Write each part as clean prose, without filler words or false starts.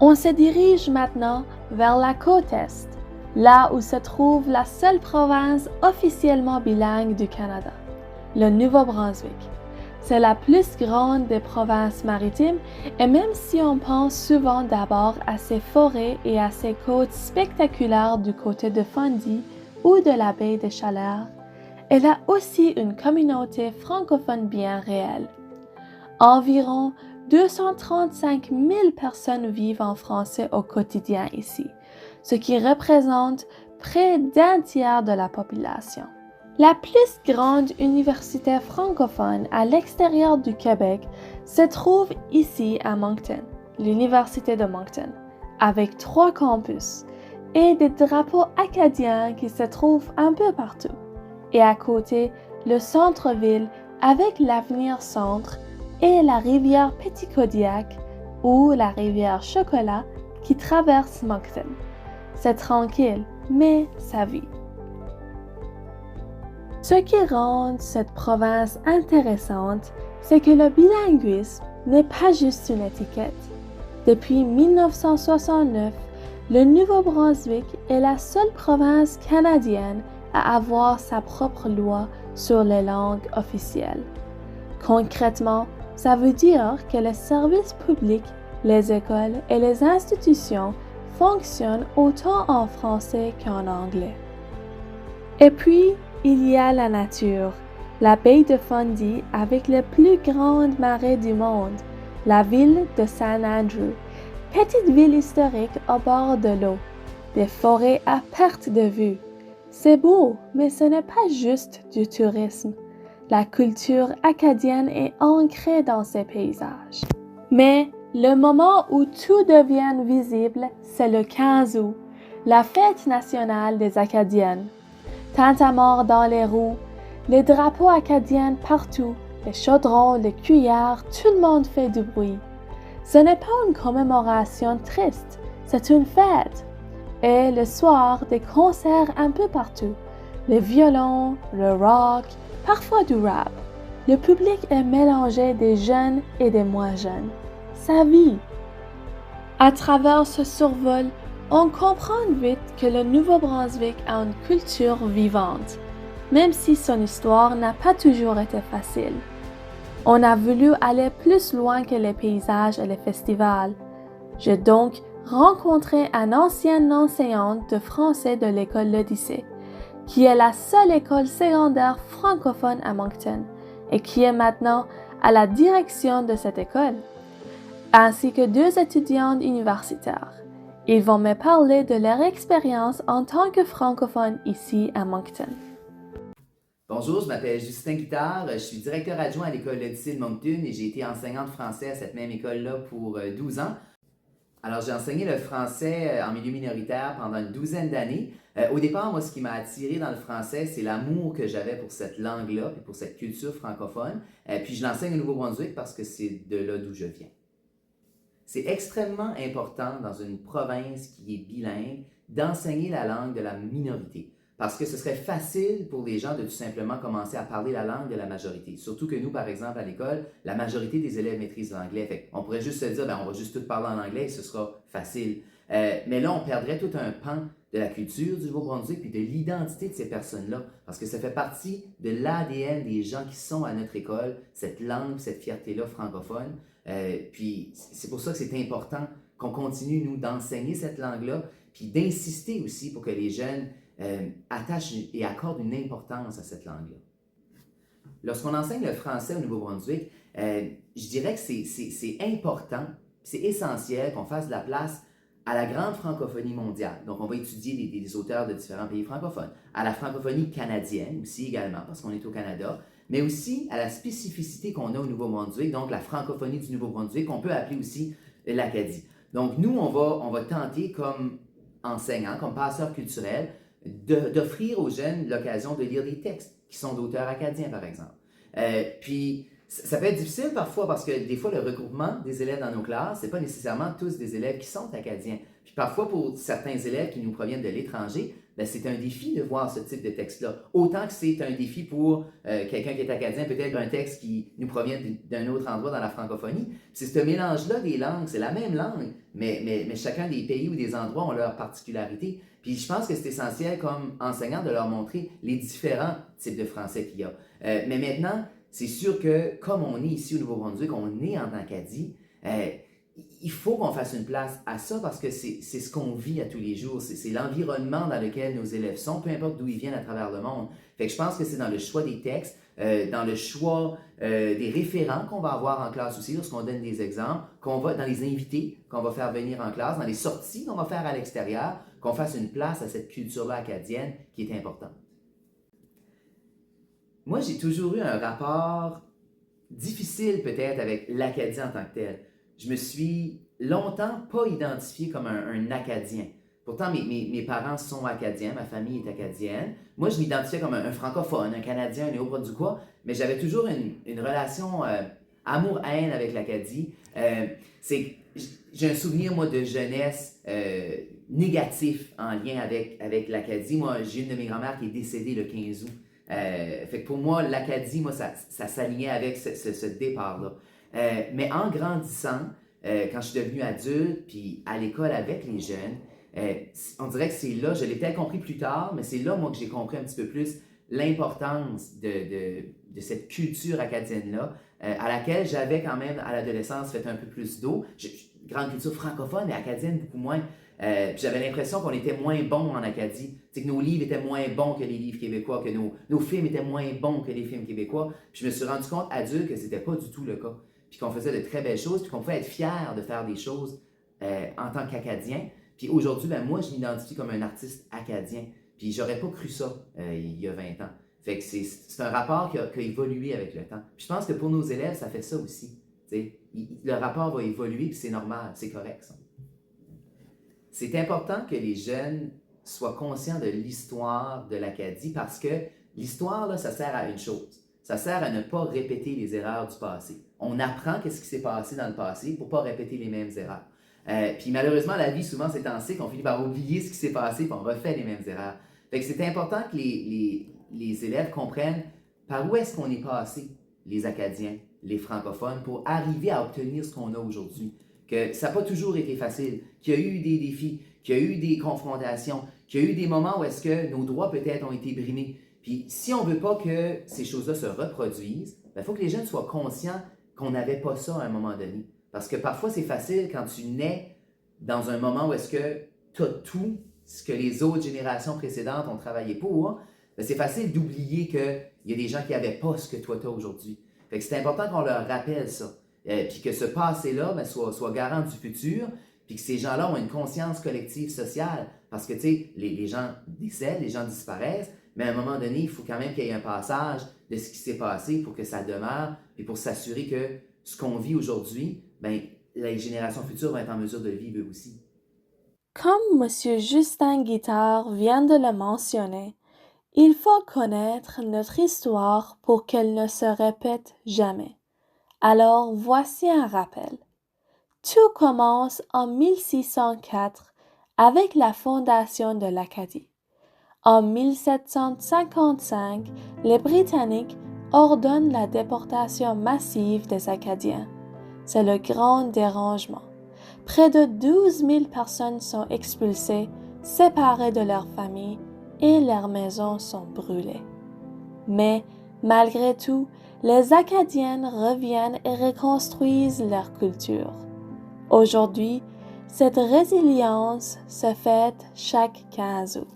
On se dirige maintenant vers la côte Est, là où se trouve la seule province officiellement bilingue du Canada, le Nouveau-Brunswick. C'est la plus grande des provinces maritimes et même si on pense souvent d'abord à ses forêts et à ses côtes spectaculaires du côté de Fundy ou de la baie de Chaleur, elle a aussi une communauté francophone bien réelle. Environ 235 000 personnes vivent en français au quotidien ici, ce qui représente près d'un tiers de la population. La plus grande université francophone à l'extérieur du Québec se trouve ici à Moncton, l'Université de Moncton, avec 3 campus et des drapeaux acadiens qui se trouvent un peu partout. Et à côté, le centre-ville avec l'Avenir Centre et la rivière Petitcodiac ou la rivière Chocolat qui traverse Moncton. C'est tranquille, mais ça vit. Ce qui rend cette province intéressante, c'est que le bilinguisme n'est pas juste une étiquette. Depuis 1969, le Nouveau-Brunswick est la seule province canadienne à avoir sa propre loi sur les langues officielles. Concrètement, ça veut dire que les services publics, les écoles et les institutions fonctionnent autant en français qu'en anglais. Et puis, il y a la nature, la baie de Fundy avec les plus grandes marées du monde, la ville de St. Andrew, petite ville historique au bord de l'eau, des forêts à perte de vue. C'est beau, mais ce n'est pas juste du tourisme. La culture acadienne est ancrée dans ces paysages. Mais le moment où tout devient visible, c'est le 15 août, la fête nationale des Acadiennes. Tintamarre dans les roues, les drapeaux acadiens partout, les chaudrons, les cuillères, tout le monde fait du bruit. Ce n'est pas une commémoration triste, c'est une fête. Et le soir, des concerts un peu partout. Le violon, le rock, parfois du rap. Le public est mélangé des jeunes et des moins jeunes. Ça vit. À travers ce survol, on comprend vite que le Nouveau-Brunswick a une culture vivante, même si son histoire n'a pas toujours été facile. On a voulu aller plus loin que les paysages et les festivals. J'ai donc rencontré une ancienne enseignante de français de l'école l'Odyssée, qui est la seule école secondaire francophone à Moncton et qui est maintenant à la direction de cette école, ainsi que 2 étudiants universitaires. Ils vont me parler de leur expérience en tant que francophone ici à Moncton. Bonjour, je m'appelle Justin Guittard, je suis directeur adjoint à l'école L'Odyssée de Moncton et j'ai été enseignant de français à cette même école-là pour 12 ans. Alors, j'ai enseigné le français en milieu minoritaire pendant une douzaine d'années. Au départ, moi, ce qui m'a attiré dans le français, c'est l'amour que j'avais pour cette langue-là et pour cette culture francophone. Puis, je l'enseigne au Nouveau-Brunswick parce que c'est de là d'où je viens. C'est extrêmement important dans une province qui est bilingue d'enseigner la langue de la minorité. Parce que ce serait facile pour les gens de tout simplement commencer à parler la langue de la majorité. Surtout que nous, par exemple, à l'école, la majorité des élèves maîtrisent l'anglais. On pourrait juste se dire, on va juste tout parler en anglais et ce sera facile. Mais là, on perdrait tout un pan de la culture du Nouveau-Brunswick puis de l'identité de ces personnes-là. Parce que ça fait partie de l'ADN des gens qui sont à notre école, cette langue, cette fierté-là francophone. Puis c'est pour ça que c'est important qu'on continue, nous, d'enseigner cette langue-là, puis d'insister aussi pour que les jeunes attachent et accordent une importance à cette langue-là. Lorsqu'on enseigne le français au Nouveau-Brunswick, je dirais que c'est important, c'est essentiel qu'on fasse de la place à la grande francophonie mondiale. Donc, on va étudier des auteurs de différents pays francophones, à la francophonie canadienne aussi également, parce qu'on est au Canada, mais aussi à la spécificité qu'on a au Nouveau-Brunswick, donc la francophonie du Nouveau-Brunswick, qu'on peut appeler aussi l'Acadie. Donc, nous, on va tenter comme enseignants, comme passeurs culturels, d'offrir aux jeunes l'occasion de lire des textes qui sont d'auteurs acadiens, par exemple. Puis, ça peut être difficile parfois parce que des fois, le regroupement des élèves dans nos classes, ce n'est pas nécessairement tous des élèves qui sont acadiens. Puis parfois, pour certains élèves qui nous proviennent de l'étranger, ben, c'est un défi de voir ce type de texte-là. Autant que c'est un défi pour quelqu'un qui est acadien, peut-être un texte qui nous provient d'un autre endroit dans la francophonie. C'est ce mélange-là des langues, c'est la même langue, mais chacun des pays ou des endroits ont leurs particularités. Puis je pense que c'est essentiel comme enseignant de leur montrer les différents types de français qu'il y a. Mais maintenant, c'est sûr que comme on est ici au Nouveau-Brunswick, on est en Acadie, il faut qu'on fasse une place à ça parce que c'est ce qu'on vit à tous les jours. C'est l'environnement dans lequel nos élèves sont, peu importe d'où ils viennent à travers le monde. Fait que je pense que c'est dans le choix des textes, dans le choix des référents qu'on va avoir en classe aussi, lorsqu'on donne des exemples, dans les invités qu'on va faire venir en classe, dans les sorties qu'on va faire à l'extérieur, qu'on fasse une place à cette culture-là acadienne qui est importante. Moi, j'ai toujours eu un rapport difficile peut-être avec l'Acadie en tant que tel. Je me suis longtemps pas identifié comme un Acadien. Pourtant, mes parents sont acadiens, ma famille est acadienne. Moi, je m'identifiais comme un francophone, un Canadien, un Néo-Brunswickois, mais j'avais toujours une relation amour-haine avec l'Acadie. J'ai un souvenir, moi, de jeunesse négatif en lien avec l'Acadie. Moi, j'ai une de mes grand-mères qui est décédée le 15 août. Fait que pour moi, l'Acadie, moi, ça s'alignait avec ce départ-là. Mais en grandissant, quand je suis devenu adulte, puis à l'école avec les jeunes, on dirait que c'est là, je l'ai peut-être compris plus tard, mais c'est là, moi, que j'ai compris un petit peu plus l'importance de cette culture acadienne-là, à laquelle j'avais quand même, à l'adolescence, fait un peu plus d'eau. Grande culture francophone, mais acadienne, beaucoup moins. Puis j'avais l'impression qu'on était moins bons en Acadie. Que nos livres étaient moins bons que les livres québécois, que nos films étaient moins bons que les films québécois. Puis je me suis rendu compte adulte que c'était pas du tout le cas. Puis qu'on faisait de très belles choses, puis qu'on pouvait être fier de faire des choses en tant qu'Acadien. Puis aujourd'hui, ben moi, je m'identifie comme un artiste acadien. Puis j'aurais pas cru ça il y a 20 ans. Fait que c'est un rapport qui a évolué avec le temps. Puis je pense que pour nos élèves, ça fait ça aussi. Le rapport va évoluer, puis c'est normal, c'est correct ça. C'est important que les jeunes soient conscients de l'histoire de l'Acadie parce que l'histoire, là, ça sert à une chose. Ça sert à ne pas répéter les erreurs du passé. On apprend qu'est-ce qui s'est passé dans le passé pour ne pas répéter les mêmes erreurs. Puis malheureusement, la vie, souvent, c'est ainsi qu'on finit par oublier ce qui s'est passé et on refait les mêmes erreurs. Fait que c'est important que les élèves comprennent par où est-ce qu'on est passé, les Acadiens, les francophones, pour arriver à obtenir ce qu'on a aujourd'hui. Que ça n'a pas toujours été facile, qu'il y a eu des défis, qu'il y a eu des confrontations, qu'il y a eu des moments où est-ce que nos droits peut-être ont été brimés. Puis si on ne veut pas que ces choses-là se reproduisent, il faut que les jeunes soient conscients qu'on n'avait pas ça à un moment donné. Parce que parfois, c'est facile quand tu nais dans un moment où est-ce que tu as tout ce que les autres générations précédentes ont travaillé pour, c'est facile d'oublier qu'il y a des gens qui n'avaient pas ce que toi tu as aujourd'hui. Fait que c'est important qu'on leur rappelle ça. Puis que ce passé-là soit garant du futur, puis que ces gens-là ont une conscience collective sociale. Parce que, tu sais, les gens décèdent, les gens disparaissent, mais à un moment donné, il faut quand même qu'il y ait un passage de ce qui s'est passé pour que ça demeure, et pour s'assurer que ce qu'on vit aujourd'hui, ben, les générations futures vont être en mesure de le vivre eux aussi. Comme M. Justin Guittard vient de le mentionner, il faut connaître notre histoire pour qu'elle ne se répète jamais. Alors voici un rappel. Tout commence en 1604 avec la fondation de l'Acadie. En 1755, les Britanniques ordonnent la déportation massive des Acadiens. C'est le grand dérangement. Près de 12 000 personnes sont expulsées, séparées de leurs familles et leurs maisons sont brûlées. Mais, malgré tout, les Acadiennes reviennent et reconstruisent leur culture. Aujourd'hui, cette résilience se fête chaque 15 août.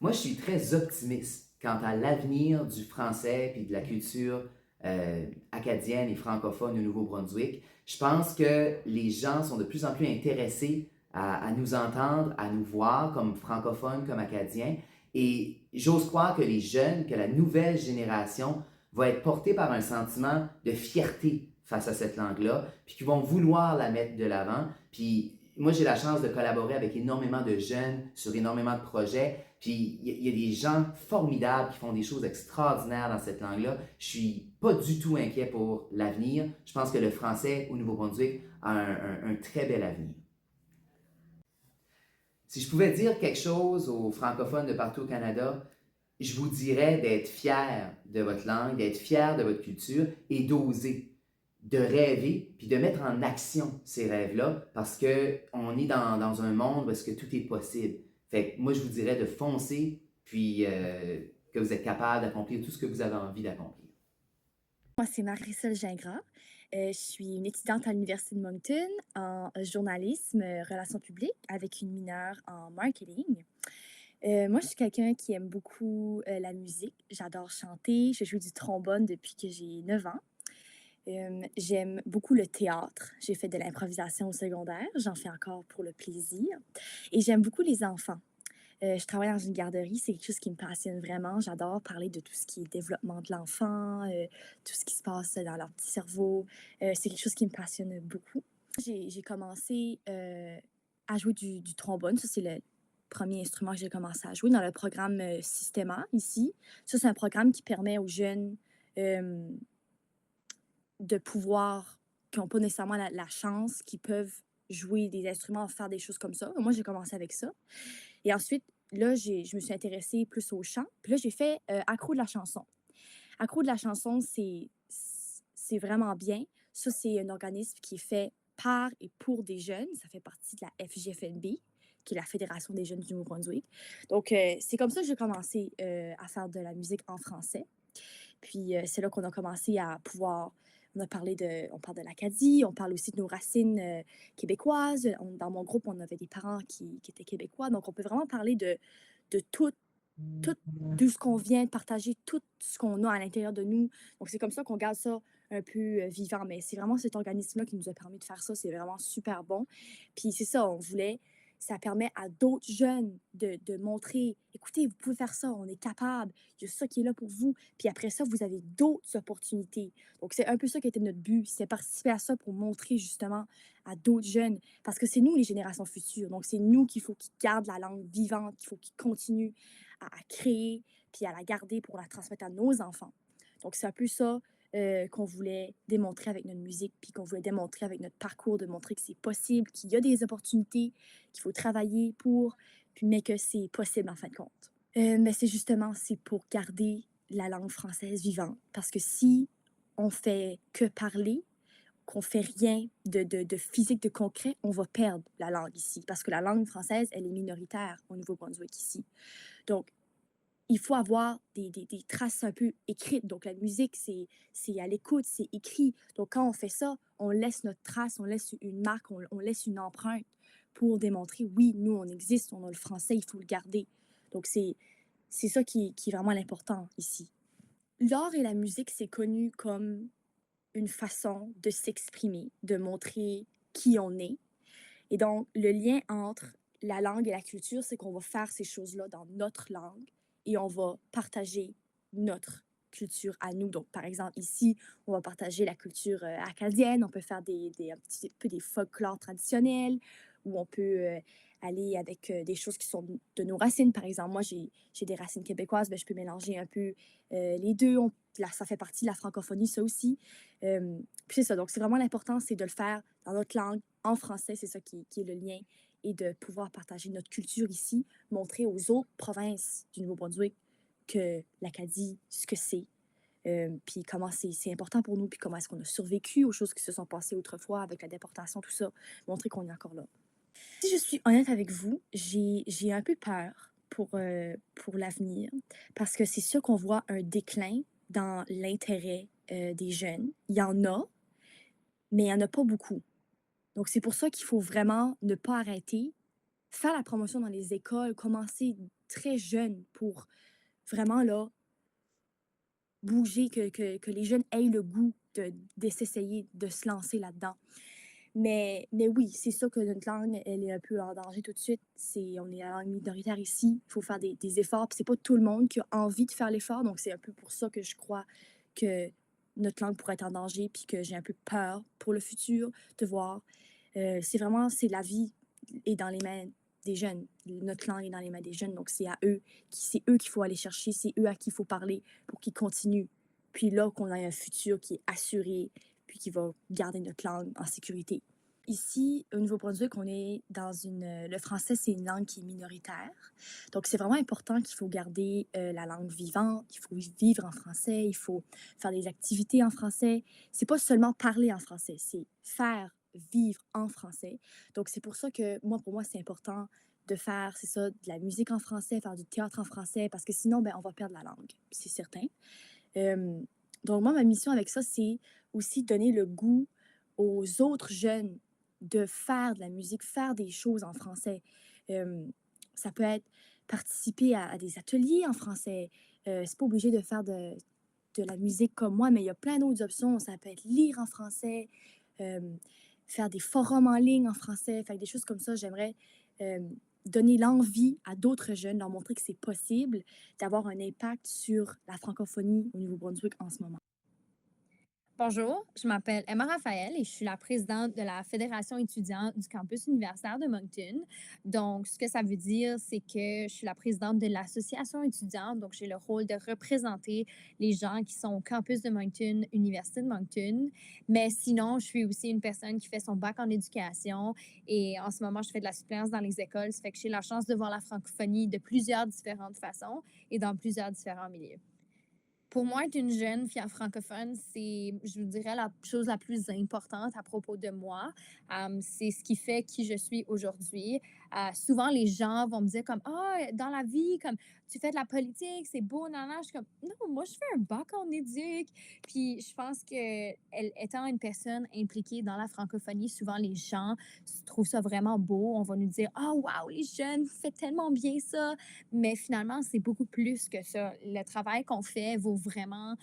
Moi, je suis très optimiste quant à l'avenir du français et de la culture acadienne et francophone au Nouveau-Brunswick. Je pense que les gens sont de plus en plus intéressés à nous entendre, à nous voir comme francophones, comme acadiens. Et j'ose croire que les jeunes, que la nouvelle génération va être portée par un sentiment de fierté face à cette langue-là, puis qu'ils vont vouloir la mettre de l'avant. Puis moi, j'ai la chance de collaborer avec énormément de jeunes sur énormément de projets. Puis il y a des gens formidables qui font des choses extraordinaires dans cette langue-là. Je suis pas du tout inquiet pour l'avenir. Je pense que le français au Nouveau-Brunswick a un très bel avenir. Si je pouvais dire quelque chose aux francophones de partout au Canada, je vous dirais d'être fiers de votre langue, d'être fiers de votre culture et d'oser, de rêver, puis de mettre en action ces rêves-là, parce qu'on est dans un monde où est-ce que tout est possible. Fait que moi, je vous dirais de foncer, puis que vous êtes capable d'accomplir tout ce que vous avez envie d'accomplir. Moi, c'est Marisol Gingras. Je suis une étudiante à l'Université de Moncton en journalisme, relations publiques, avec une mineure en marketing. Moi, je suis quelqu'un qui aime beaucoup la musique. J'adore chanter. Je joue du trombone depuis que j'ai 9 ans. J'aime beaucoup le théâtre. J'ai fait de l'improvisation au secondaire. J'en fais encore pour le plaisir. Et j'aime beaucoup les enfants. Je travaille dans une garderie, c'est quelque chose qui me passionne vraiment. J'adore parler de tout ce qui est développement de l'enfant, tout ce qui se passe dans leur petit cerveau. C'est quelque chose qui me passionne beaucoup. J'ai commencé à jouer du trombone. Ça, c'est le premier instrument que j'ai commencé à jouer dans le programme Systema ici. Ça, c'est un programme qui permet aux jeunes euh, de pouvoir, qui n'ont pas nécessairement la chance, qui peuvent jouer des instruments, faire des choses comme ça. Moi, j'ai commencé avec ça. Et ensuite, là, je me suis intéressée plus au chant. Puis là, j'ai fait Accro de la chanson. Accro de la chanson, c'est vraiment bien. Ça, c'est un organisme qui est fait par et pour des jeunes. Ça fait partie de la FGFNB, qui est la Fédération des jeunes du Nouveau-Brunswick. Donc, c'est comme ça que j'ai commencé à faire de la musique en français. Puis, c'est là qu'on a commencé à pouvoir. On parle de l'Acadie, on parle aussi de nos racines québécoises. Dans mon groupe, on avait des parents qui étaient québécois. Donc, on peut vraiment parler de tout d'où ce qu'on vient, de partager tout ce qu'on a à l'intérieur de nous. Donc, c'est comme ça qu'on garde ça un peu vivant. Mais c'est vraiment cet organisme-là qui nous a permis de faire ça. C'est vraiment super bon. Puis c'est ça, ça permet à d'autres jeunes de montrer, écoutez, vous pouvez faire ça, on est capable, il y a ça qui est là pour vous. Puis après ça, vous avez d'autres opportunités. Donc, c'est un peu ça qui était notre but, c'est participer à ça pour montrer justement à d'autres jeunes. Parce que c'est nous les générations futures. Donc, c'est nous qu'il faut qu'ils gardent la langue vivante, qu'il faut qu'ils continuent à créer, puis à la garder pour la transmettre à nos enfants. Donc, c'est un peu ça qu'on voulait démontrer avec notre musique, puis qu'on voulait démontrer avec notre parcours, de montrer que c'est possible, qu'il y a des opportunités, qu'il faut travailler pour, puis, mais que c'est possible en fin de compte. Mais c'est pour garder la langue française vivante. Parce que si on fait que parler, qu'on fait rien de physique, de concret, on va perdre la langue ici. Parce que la langue française, elle est minoritaire au Nouveau-Brunswick ici. Donc, il faut avoir des traces un peu écrites. Donc, la musique, c'est à l'écoute, c'est écrit. Donc, quand on fait ça, on laisse notre trace, on laisse une marque, on laisse une empreinte pour démontrer, oui, nous, on existe, on a le français, il faut le garder. Donc, c'est ça qui est vraiment l'important ici. L'art et la musique, c'est connu comme une façon de s'exprimer, de montrer qui on est. Et donc, le lien entre la langue et la culture, c'est qu'on va faire ces choses-là dans notre langue et on va partager notre culture à nous. Donc, par exemple, ici, on va partager la culture acadienne, on peut faire un petit peu des folklores traditionnels, ou on peut aller avec des choses qui sont de nos racines. Par exemple, moi, j'ai des racines québécoises, ben, je peux mélanger un peu les deux. Là, ça fait partie de la francophonie, ça aussi. Puis c'est ça, donc c'est vraiment l'important, c'est de le faire dans notre langue, en français, c'est ça qui est le lien, et de pouvoir partager notre culture ici, montrer aux autres provinces du Nouveau-Brunswick que l'Acadie, ce que c'est, puis comment c'est important pour nous, puis comment est-ce qu'on a survécu aux choses qui se sont passées autrefois avec la déportation, tout ça, montrer qu'on est encore là. Si je suis honnête avec vous, j'ai un peu peur pour l'avenir, parce que c'est sûr qu'on voit un déclin dans l'intérêt des jeunes. Il y en a, mais il n'y en a pas beaucoup. Donc, c'est pour ça qu'il faut vraiment ne pas arrêter, faire la promotion dans les écoles, commencer très jeune pour vraiment là, bouger, que les jeunes aient le goût de s'essayer, de se lancer là-dedans. Mais oui, c'est sûr que notre langue, elle est un peu en danger tout de suite. On est la langue minoritaire ici. Il faut faire des efforts. Puis c'est pas tout le monde qui a envie de faire l'effort. Donc, c'est un peu pour ça que je crois que notre langue pourrait être en danger, puis que j'ai un peu peur pour le futur de voir. C'est la vie est dans les mains des jeunes. Notre langue est dans les mains des jeunes. Donc, c'est eux qu'il faut aller chercher. C'est eux à qui il faut parler pour qu'ils continuent. Puis là, qu'on ait un futur qui est assuré, puis qui va garder notre langue en sécurité. ici, au Nouveau-Brunswick, on est dans le français, c'est une langue qui est minoritaire. Donc, c'est vraiment important qu'il faut garder la langue vivante, il faut vivre en français, il faut faire des activités en français. C'est pas seulement parler en français, c'est faire vivre en français. Donc, c'est pour ça que pour moi, c'est important de faire, c'est ça, de la musique en français, faire du théâtre en français, parce que sinon, ben, on va perdre la langue, c'est certain. Euh, donc, moi, ma mission avec ça, c'est aussi donner le goût aux autres jeunes de faire de la musique, faire des choses en français. Ça peut être participer à des ateliers en français. C'est pas obligé de faire de la musique comme moi, mais il y a plein d'autres options. Ça peut être lire en français, euh, faire des forums en ligne en français, faire des choses comme ça. J'aimerais euh, donner l'envie à d'autres jeunes, leur montrer que c'est possible d'avoir un impact sur la francophonie au Nouveau-Brunswick en ce moment. Bonjour, je m'appelle Emma Raphaël et je suis la présidente de la Fédération étudiante du campus universitaire de Moncton. Donc, ce que ça veut dire, c'est que je suis la présidente de l'association étudiante. Donc, j'ai le rôle de représenter les gens qui sont au campus de Moncton, Université de Moncton. Mais sinon, je suis aussi une personne qui fait son bac en éducation et en ce moment, je fais de la suppléance dans les écoles. Ça fait que j'ai la chance de voir la francophonie de plusieurs différentes façons et dans plusieurs différents milieux. Pour moi, être une jeune fille francophone, c'est, je vous dirais, la chose la plus importante à propos de moi. C'est ce qui fait qui je suis aujourd'hui. Souvent, les gens vont me dire comme, ah, dans la vie, comme, tu fais de la politique, c'est beau, nana. Je suis comme, non, moi, je fais un bac en éduc. Puis, je pense que, étant une personne impliquée dans la francophonie, souvent, les gens trouvent ça vraiment beau. On va nous dire, ah, waouh, les jeunes, vous faites tellement bien ça. Mais finalement, c'est beaucoup plus que ça. Le travail qu'on fait vaut vraiment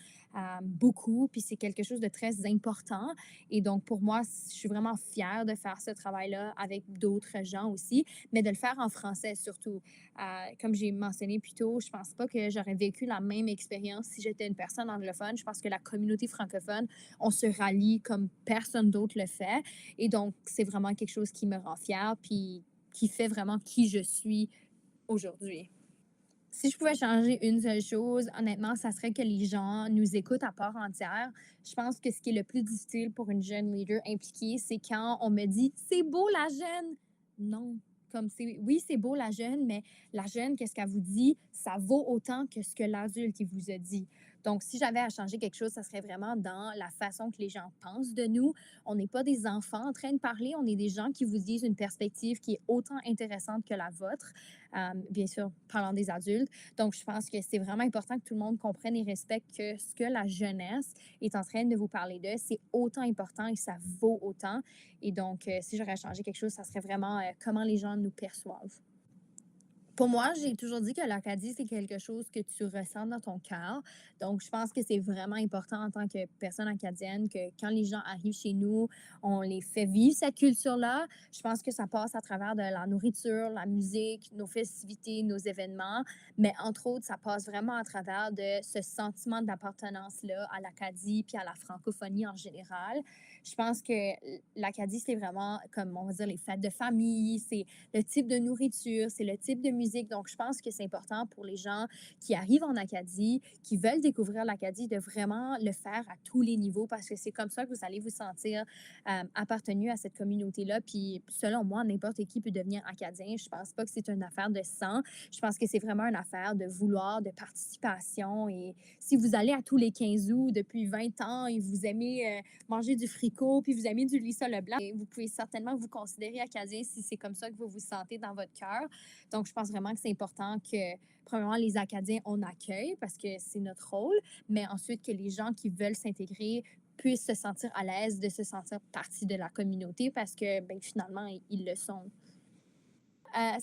beaucoup, puis c'est quelque chose de très important. Et donc, pour moi, je suis vraiment fière de faire ce travail-là avec d'autres gens aussi, mais de le faire en français surtout. Comme j'ai mentionné plus tôt, je pense pas que j'aurais vécu la même expérience si j'étais une personne anglophone. Je pense que la communauté francophone, on se rallie comme personne d'autre le fait. Et donc, c'est vraiment quelque chose qui me rend fière, puis qui fait vraiment qui je suis aujourd'hui. Si je pouvais changer une seule chose, honnêtement, ça serait que les gens nous écoutent à part entière. Je pense que ce qui est le plus difficile pour une jeune leader impliquée, c'est quand on me dit c'est beau la jeune. Non. Comme c'est, oui, c'est beau la jeune, mais la jeune, qu'est-ce qu'elle vous dit? Ça vaut autant que ce que l'adulte qui vous a dit. Donc, si j'avais à changer quelque chose, ça serait vraiment dans la façon que les gens pensent de nous. On n'est pas des enfants en train de parler, on est des gens qui vous disent une perspective qui est autant intéressante que la vôtre. Bien sûr, parlant des adultes. Donc, je pense que c'est vraiment important que tout le monde comprenne et respecte que ce que la jeunesse est en train de vous parler de, c'est autant important et ça vaut autant. Et donc, si j'aurais changé quelque chose, ça serait vraiment comment les gens nous perçoivent. Pour moi, j'ai toujours dit que l'Acadie, c'est quelque chose que tu ressens dans ton cœur. Donc, je pense que c'est vraiment important en tant que personne acadienne que quand les gens arrivent chez nous, on les fait vivre cette culture-là. Je pense que ça passe à travers de la nourriture, la musique, nos festivités, nos événements. Mais entre autres, ça passe vraiment à travers de ce sentiment d'appartenance-là à l'Acadie puis à la francophonie en général. Je pense que l'Acadie, c'est vraiment, comme on va dire, les fêtes de famille, c'est le type de nourriture, c'est le type de musique. Donc, je pense que c'est important pour les gens qui arrivent en Acadie, qui veulent découvrir l'Acadie, de vraiment le faire à tous les niveaux parce que c'est comme ça que vous allez vous sentir appartenu à cette communauté-là. Puis, selon moi, n'importe qui peut devenir Acadien. Je pense pas que c'est une affaire de sang. Je pense que c'est vraiment une affaire de vouloir, de participation. Et si vous allez à tous les 15 août depuis 20 ans et vous aimez manger du fricot, puis vous aimez du Lisa Leblanc, vous pouvez certainement vous considérer Acadien si c'est comme ça que vous vous sentez dans votre cœur. Donc, je pense vraiment que c'est important que, premièrement, les Acadiens, on accueille parce que c'est notre rôle, mais ensuite que les gens qui veulent s'intégrer puissent se sentir à l'aise de se sentir partie de la communauté parce que, ben, finalement, ils le sont.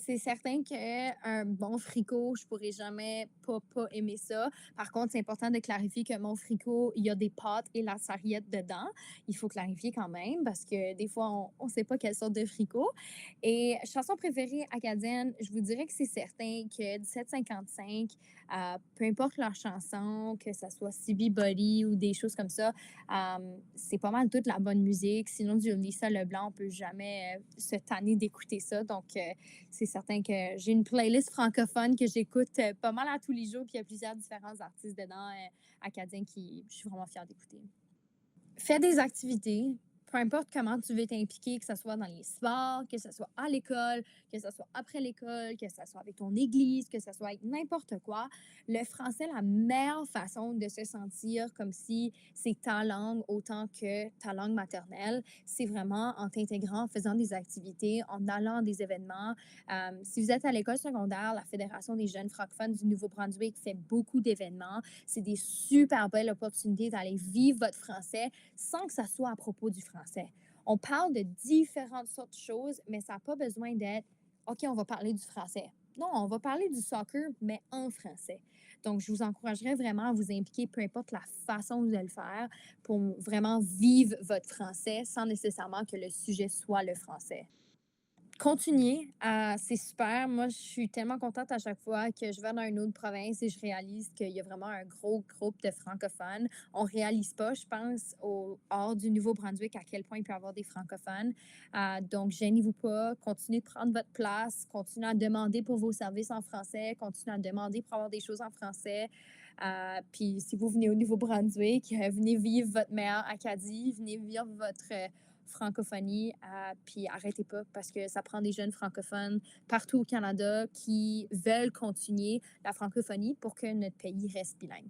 C'est certain qu'un bon fricot, je pourrais jamais pas aimer ça. Par contre, c'est important de clarifier que mon fricot, il y a des pâtes et la sarriette dedans. Il faut clarifier quand même parce que des fois, on sait pas quelle sorte de fricot. Et chanson préférée acadienne, je vous dirais que c'est certain que 1755, peu importe leur chanson, que ça soit CB Buddy ou des choses comme ça, c'est pas mal toute la bonne musique. Sinon, du Lisa Leblanc, on peut jamais se tanner d'écouter ça. Donc, c'est certain que j'ai une playlist francophone que j'écoute pas mal à tous les jours, puis il y a plusieurs différents artistes dedans acadiens qui je suis vraiment fière d'écouter. Faites des activités. peu importe comment tu veux t'impliquer, que ce soit dans les sports, que ce soit à l'école, que ce soit après l'école, que ce soit avec ton église, que ce soit avec n'importe quoi, le français, la meilleure façon de se sentir comme si c'est ta langue autant que ta langue maternelle, c'est vraiment en t'intégrant, en faisant des activités, en allant à des événements. Si vous êtes à l'école secondaire, la Fédération des jeunes francophones du Nouveau-Brunswick fait beaucoup d'événements. C'est des super belles opportunités d'aller vivre votre français sans que ça soit à propos du français. On parle de différentes sortes de choses, mais ça n'a pas besoin d'être OK, on va parler du français. Non, on va parler du soccer, mais en français. Donc, je vous encouragerais vraiment à vous impliquer, peu importe la façon de le faire, pour vraiment vivre votre français sans nécessairement que le sujet soit le français. Continuer, c'est super. Moi, je suis tellement contente à chaque fois que je vais dans une autre province et je réalise qu'il y a vraiment un gros groupe de francophones. On réalise pas, je pense, hors du Nouveau-Brunswick, à quel point il peut y avoir des francophones. Donc, gênez-vous pas, continuez de prendre votre place, continuez à demander pour vos services en français, continuez à demander pour avoir des choses en français. Puis, si vous venez au Nouveau-Brunswick, venez vivre votre meilleur Acadie, venez vivre votre francophonie, puis arrêtez pas parce que ça prend des jeunes francophones partout au Canada qui veulent continuer la francophonie pour que notre pays reste bilingue.